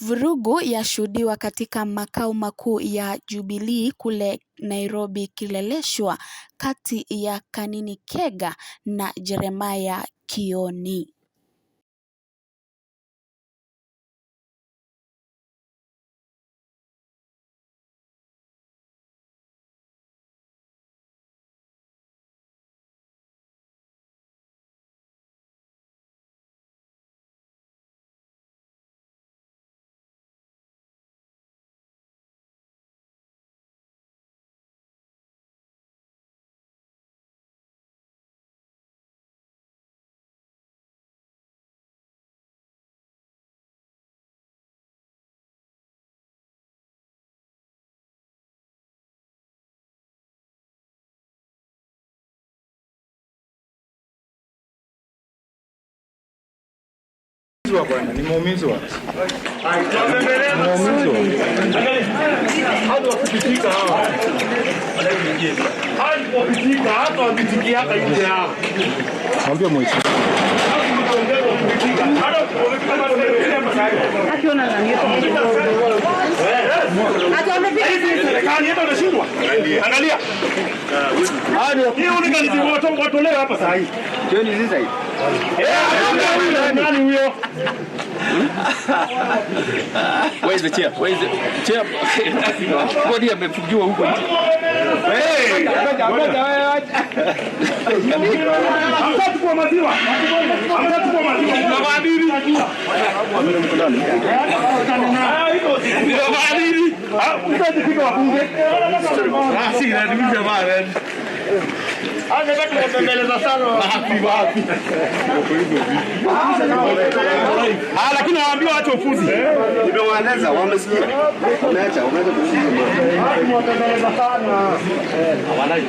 Vurugu yashuhudiwa katika makao makuu ya Jubilee kule Nairobi Kileleshwa kati ya Kanini Kega na Jeremiah Kioni. Nimeumizwa. Hadi wakipitika hawa. Hadi wakipitika hapa wakipikia hapa nje hapa. Mwambie mwisho. Akiona nani yetu. Serikali yetu inashindwa. Angalia. Hiyo unakanzi watolewe hapa sasa hivi. Kioni sasa hivi. Nani huyo? Where is the chair? Where is the chair? Bodi amefungiwa huko. Amechukua maziwa. Amechukua maziwa. Na maadili. Ndio maadili. Mtajifika wabunge. Si ndio jamaa. Anataka kumbeleza sana wapi. Lakini waambiwa acha ufuzi. Nimewaeleza wamesikia. Wameacha kufuzi. Watu watembeleza sana. Hawalai.